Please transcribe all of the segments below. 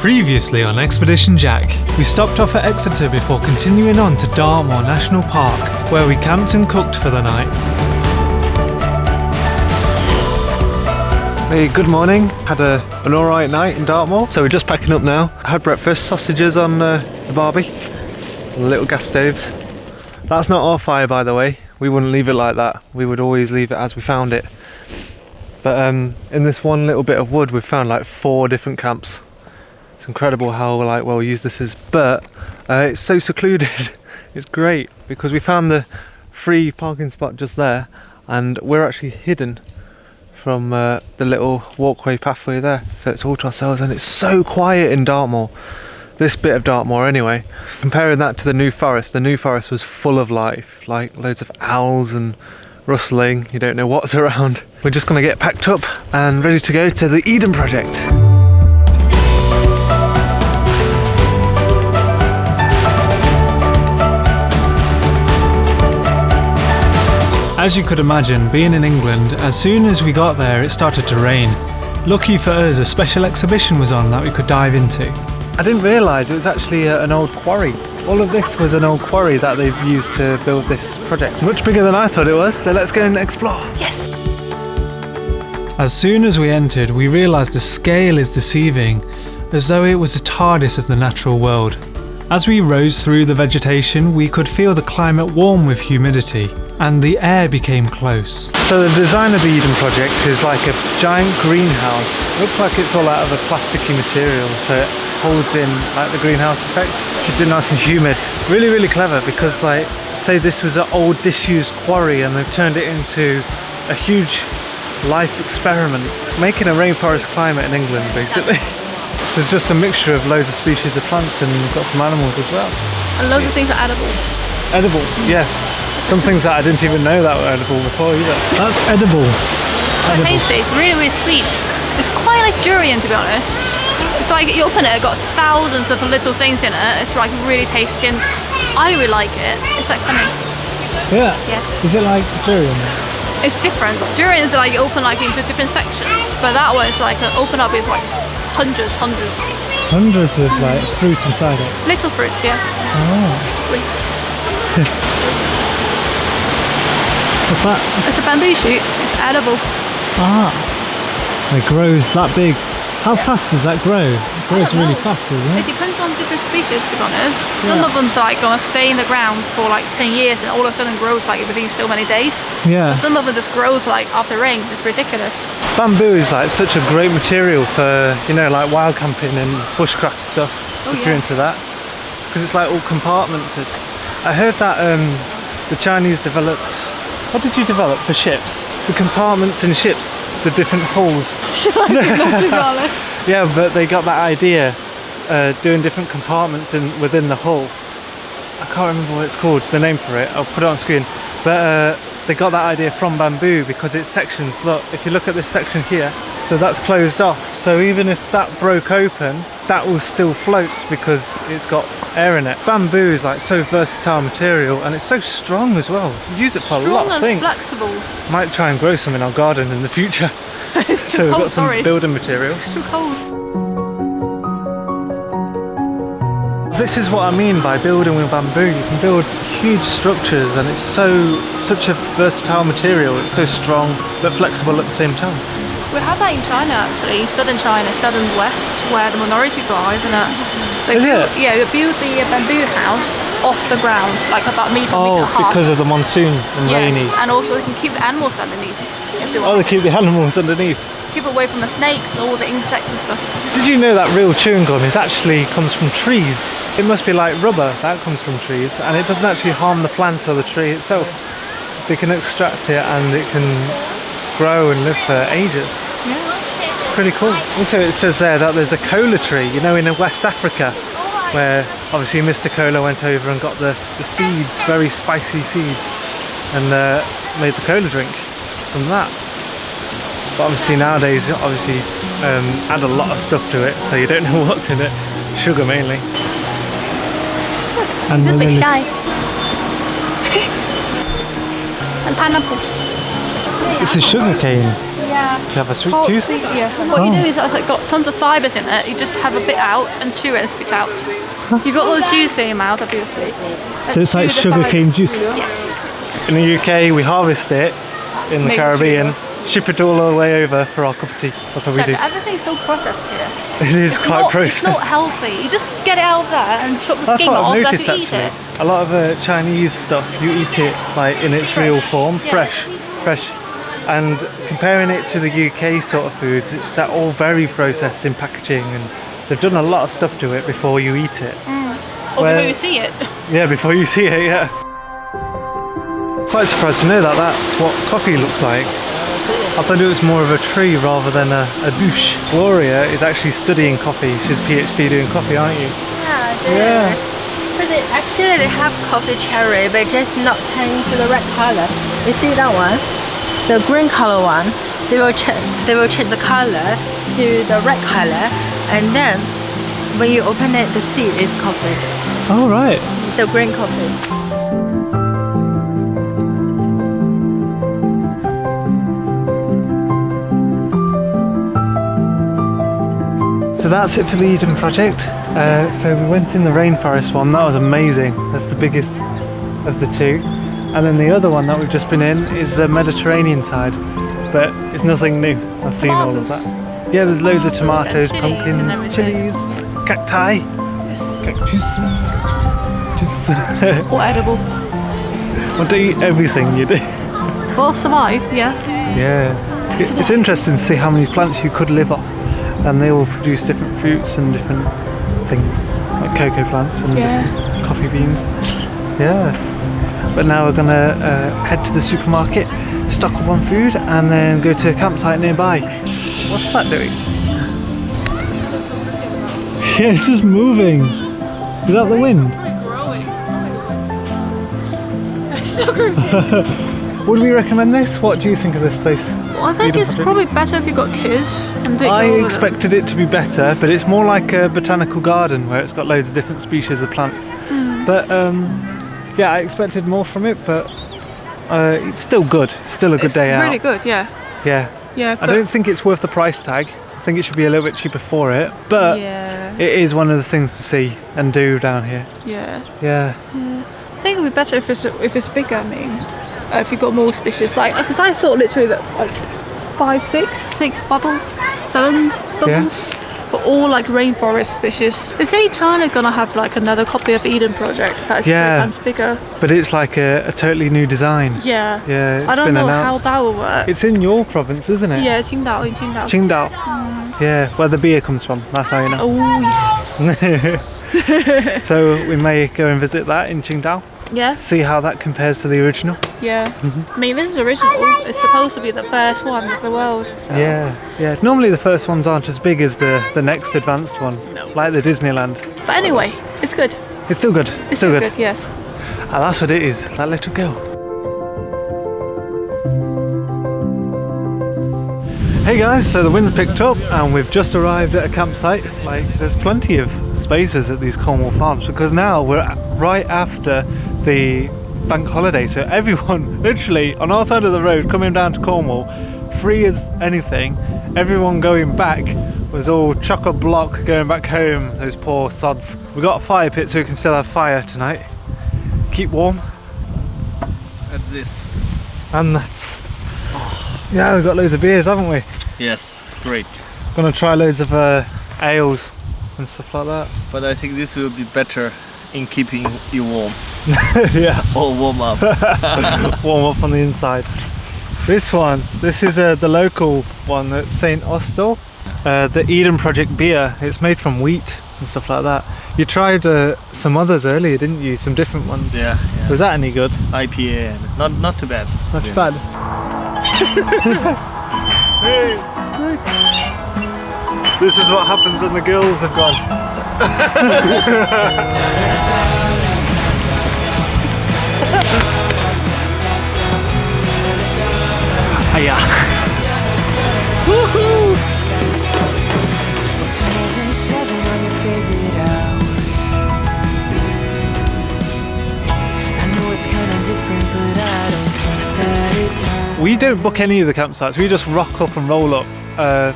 Previously on Expedition Jack, we stopped off at Exeter before continuing on to Dartmoor National Park, where we camped and cooked for the night. Hey, good morning. Had an alright night in Dartmoor, so we're just packing up now. Had breakfast, sausages on the barbie, little gas stoves. That's not our fire, by the way. We wouldn't leave it like that. We would always leave it as we found it. But in this one little bit of wood, we've found like 4 different camps. It's incredible how well used this is, but it's so secluded. It's great because we found the free parking spot just there, and we're actually hidden from the little walkway pathway there, so it's all to ourselves, and it's so quiet in Dartmoor. This bit of Dartmoor anyway. Comparing that to the New Forest was full of life, like loads of owls and rustling. You don't know what's around. We're just gonna get packed up and ready to go to the Eden Project. As you could imagine, being in England, as soon as we got there it started to rain. Lucky for us, a special exhibition was on that we could dive into. I didn't realise it was actually an old quarry. All of this was an old quarry that they've used to build this project. Much bigger than I thought it was, so let's go and explore. Yes! As soon as we entered, we realised the scale is deceiving, as though it was a TARDIS of the natural world. As we rose through the vegetation, we could feel the climate warm with humidity, and the air became close. So the design of the Eden Project is like a giant greenhouse. Looks like it's all out of a plasticky material, so it holds in like the greenhouse effect, keeps it nice and humid. Really, really clever, because like, say this was an old disused quarry and they've turned it into a huge life experiment, making a rainforest climate in England basically. So just a mixture of loads of species of plants, and we've got some animals as well. And loads of things are edible. Edible, yes. Some things that I didn't even know that were edible before either. That's edible. So tasty, it's really, really sweet. It's quite like durian, to be honest. It's like you open it, got thousands of little things in it. It's like really tasty, and I really like it. It's like honey. Yeah. Yeah. Is it like durian? It's different. Durian is like you open like into different sections, but that one is like open up is like hundreds. Hundreds of like fruit inside it. Little fruits, yeah. Oh. What's that? It's a bamboo shoot. It's edible. Ah. It grows that big. How fast does that grow? It grows really fast, doesn't it? It depends on different species, to be honest. Some of them's like gonna stay in the ground for like 10 years and all of a sudden grows like within so many days. Yeah. But some of them just grows like after rain. It's ridiculous. Bamboo is like such a great material for, you know, like wild camping and bushcraft stuff, if you're into that. Because it's like all compartmented. I heard that the Chinese developed, what did you develop for ships? The compartments in ships, the different hulls. Yeah, but they got that idea, doing different compartments within the hull. I can't remember what it's called, the name for it, I'll put it on screen. But they got that idea from bamboo because it's sections. Look, if you look at this section here, so that's closed off. So even if that broke open, that will still float because it's got air in it. Bamboo is like so versatile material, and it's so strong as well. You use it for a lot of things. Flexible. Might try and grow some in our garden in the future. So we've got some building material. It's too cold. This is what I mean by building with bamboo. You can build huge structures, and it's such a versatile material. It's so strong but flexible at the same time. We have that in China actually, southern China, southern west, where the minority people are, isn't it? Yeah, they build the bamboo house off the ground, like about meter and a half. Because of the monsoon and rainy. Yes, and also they can keep the animals underneath if they want. Oh, they keep the animals underneath. Keep away from the snakes and all the insects and stuff. Did you know that real chewing gum comes from trees? It must be like rubber, that comes from trees, and it doesn't actually harm the plant or the tree itself. They can extract it and it can grow and live for ages. Yeah. Pretty cool. Also it says there that there's a cola tree, you know, in West Africa, where obviously Mr. Cola went over and got the seeds, very spicy seeds, and made the cola drink from that. But obviously nowadays, add a lot of stuff to it, so you don't know what's in it. Sugar mainly. And just be shy. And pineapples. This is sugarcane. Yeah. Do you have a sweet Oh, tooth? yeah. What you do is it's got tons of fibres in it. You just have a bit out and chew it and spit out. You've got all the juice in your mouth, obviously. So it's like sugarcane juice. Yes. In the UK, we harvest it in the Maple Caribbean, ship it all the way over for our cup of tea. That's what we do. Everything's so processed here. It is quite processed. It's not healthy. You just get it out there and chop the That's skin what off. I've noticed That's it, eat actually. it. A lot of Chinese stuff, you eat it like in its real form, fresh. And comparing it to the UK sort of foods, they're all very processed in packaging, and they've done a lot of stuff to it before you eat it. Or before you see it. Yeah, before you see it, yeah. Quite surprised to know that that's what coffee looks like. I thought it was more of a tree rather than a bush. Gloria is actually studying coffee. She's a PhD doing coffee, aren't you? Yeah, I do. Yeah. But actually they have coffee cherry, but just not turn into the red color. You see that one? The green color one, they will change the color to the red color, and then when you open it, the seed is coffee. Oh, right. The green coffee. So that's it for the Eden project. So we went in the rainforest one, that was amazing. That's the biggest of the two. And then the other one that we've just been in is the Mediterranean side, but it's nothing new. I've seen all of that. Yeah, there's loads of tomatoes, pumpkins, chilies, cacti, cactuses. Or edible. Well, to eat everything you do. Well, survive, yeah. Yeah. It's interesting to see how many plants you could live off. And they all produce different fruits and different things, like cocoa plants and coffee beans. Yeah. But now we're gonna head to the supermarket, stock up on food, and then go to a campsite nearby. What's that doing? Yeah, it's just moving. Is that the wind? It's so creepy. Would we recommend this? What do you think of this place? Well, I think it's probably better if you've got kids. And I expected it to be better, but it's more like a botanical garden where it's got loads of different species of plants. But yeah, I expected more from it, but it's still good. It's still a good day out. It's really good, yeah. Yeah. Yeah. I don't think it's worth the price tag. I think it should be a little bit cheaper for it, but it is one of the things to see and do down here. Yeah. Yeah. I think it would be better if it's bigger. I mean, if you've got more species, like because I thought literally that like 5, 6 bubbles, 7 bubbles. But all like rainforest species. They say China's gonna have like another copy of Eden project that's 3 times bigger. But it's like a totally new design. Yeah. Yeah. It's I don't been know announced. how that will work. It's in your province, isn't it? Yeah, Qingdao, in Qingdao. Qingdao. Yeah, where the beer comes from. That's how you know. Oh yes. So we may go and visit that in Qingdao. Yeah. See how that compares to the original. Yeah. I mean, this is original. It's supposed to be the first one of the world. So. Yeah, yeah. Normally the first ones aren't as big as the next advanced one, like the Disneyland. But anyway, it's good. It's still good. It's still good. Yes. Ah, that's what it is. That little girl. Hey guys, so the wind's picked up and we've just arrived at a campsite. Like, there's plenty of spaces at these Cornwall farms because now we're right after the bank holiday, so everyone literally on our side of the road coming down to Cornwall, free as anything. Everyone going back was all chock-a-block going back home, those poor sods. We got a fire pit so we can still have fire tonight, keep warm. At this. And that's, yeah, we've got loads of beers, haven't we? Yes, great. Gonna try loads of ales and stuff like that. But I think this will be better in keeping you warm. Yeah. Or warm up. Warm up on the inside. This is the local one that's St. Austell. The Eden Project beer. It's made from wheat and stuff like that. You tried some others earlier, didn't you? Some different ones. Yeah. Was that any good? IPA, not too bad. Not too bad. Hey. This is what happens when the girls have gone. Hiya. Woohoo! We don't book any of the campsites, we just rock up and roll up.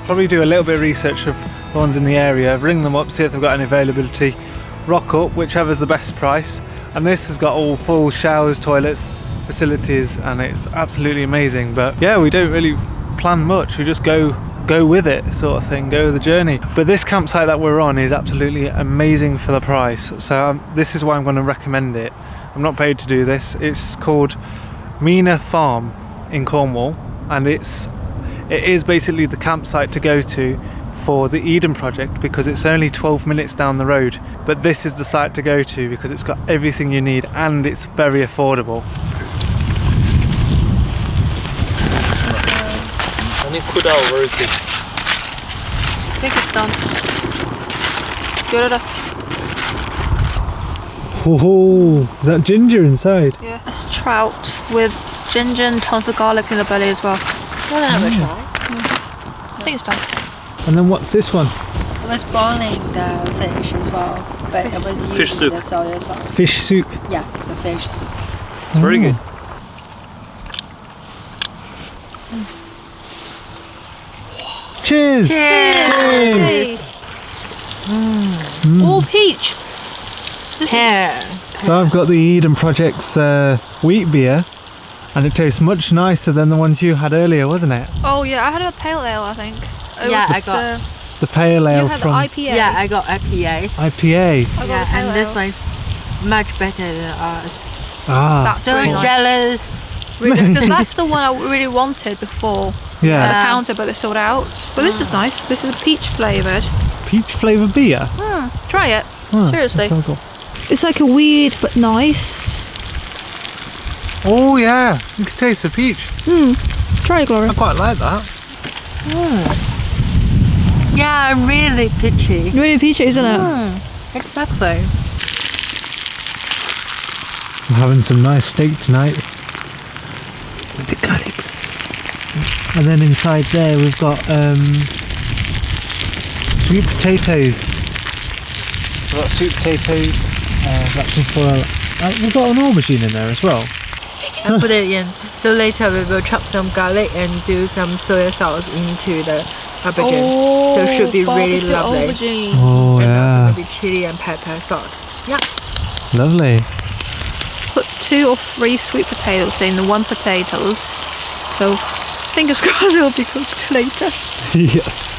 Probably do a little bit of research of the ones in the area, ring them up, see if they've got any availability, rock up, whichever's the best price. And this has got all full showers, toilets, facilities, and it's absolutely amazing. But yeah, we don't really plan much, we just go with it sort of thing, go with the journey. But this campsite that we're on is absolutely amazing for the price, so this is why I'm going to recommend it. I'm not paid to do this. It's called Mina Farm in Cornwall, and it is basically the campsite to go to for the Eden project, because it's only 12 minutes down the road. But this is the site to go to because it's got everything you need and it's very affordable. I think it's done. Oh, is that ginger inside? Yeah. It's trout with ginger and tons of garlic in the belly as well. I think it's done. And then what's this one? It was boiling the fish as well, but it was Fish using soup. the soy sauce. Fish soup. Yeah, it's a fish soup. It's very good. Cheers! Cheers! Oh, peach! This Pear. So I've got the Eden Project's wheat beer, and it tastes much nicer than the ones you had earlier, wasn't it? Oh yeah, I had a pale ale, I think. Yeah, I got- The pale ale You had the from IPA. Yeah, I got IPA. IPA. I got the Yeah, pale and this ale. one's much better than ours. Ah, That's So really nice. jealous. Because that's the one I really wanted before the yeah. counter, but they sold out. But this is nice. This is peach flavoured. Peach flavour beer. Try it. Oh, Seriously. that's so cool. It's like a weird but nice. Oh yeah, you can taste the peach. Try it, Gloria. I quite like that. Yeah, really peachy. Really peachy, isn't it? Exactly. I'm having some nice steak tonight with the garlics. And then inside there we've got sweet potatoes. We've got sweet potatoes, that's some foil. We've got an aubergine in there as well. And put it in. So later we will chop some garlic and do some soy sauce into the aubergine. So it should be really lovely. Aubergine. Oh And yeah, also maybe chili and pepper salt. Yeah. lovely. Put 2 or 3 sweet potatoes in the 1 potatoes. So fingers crossed it'll be cooked later. Yes.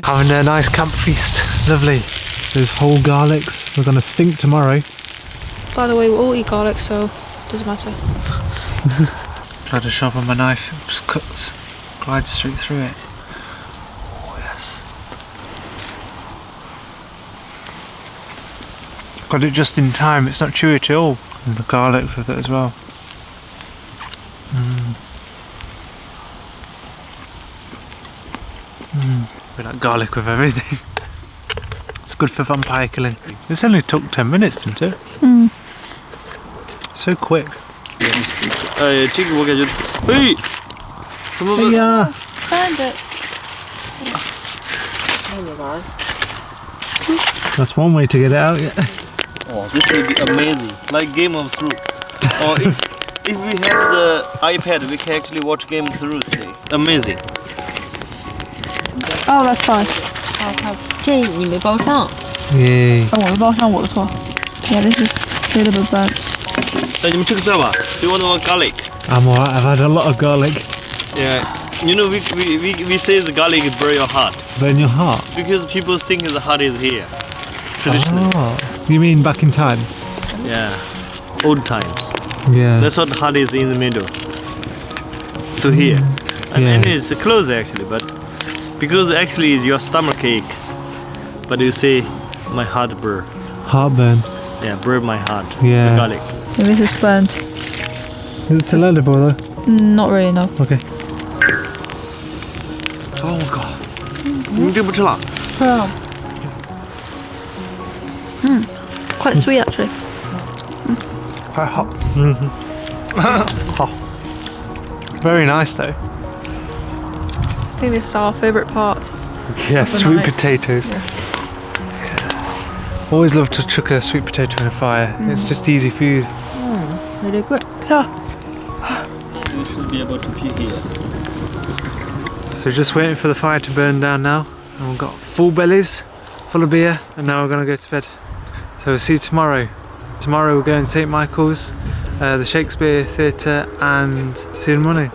Having a nice camp feast. Lovely. Those whole garlics. We're gonna stink tomorrow. By the way, we all eat garlic, so doesn't matter. Tried to sharpen my knife, it just cuts, glides straight through it. Oh yes. Got it just in time, it's not chewy at all. And the garlic with it as well. We like garlic with everything. It's good for vampire killing. This only took 10 minutes, didn't it? So quick. 这个我感觉，嘿，怎么 Yeah. Find it. That's one way to get it out. Yeah. Oh, this will be amazing, like Game of Thrones. Or if we have the iPad, we can actually watch Game of Thrones today. Amazing. Oh, that's fine. 这你没包上。 Yay. 我没包上我的错。Yeah, this is a little bit burnt. 那你们吃个菜吧。Do you want garlic? I'm alright, I've had a lot of garlic. Yeah. You know, we say the garlic burn your heart Burn your heart. because people think the heart is here. Traditionally. Oh, you mean back in time? Yeah. Old times. Yeah. That's what the heart is in the middle. So here. And Yeah. it's close actually, but because actually it's your stomach ache. But you say my heart burn. Heartburn. Yeah, burn my heart. Yeah. The garlic. This is burnt. It's edible though. Not really, no. Okay. Oh god. 你们这不吃了？ Quite sweet actually. Quite hot. Hot. Very nice though. I think this is our favourite part. Yeah, Of the sweet night. potatoes. Always love to chuck a sweet potato in a fire. It's just easy food. Really good. Yeah. we should be able to pee here. So just waiting for the fire to burn down now, and we've got full bellies, full of beer, and now we're gonna go to bed. So we'll see you tomorrow. Tomorrow we're going to St. Michael's, the Shakespeare Theatre, and see you in the morning.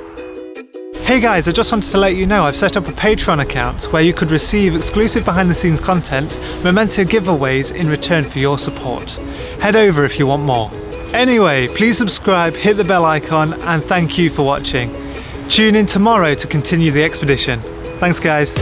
Hey guys, I just wanted to let you know I've set up a Patreon account where you could receive exclusive behind the scenes content, memento giveaways in return for your support. Head over if you want more. Anyway, please subscribe, hit the bell icon, and thank you for watching. Tune in tomorrow to continue the expedition. Thanks guys.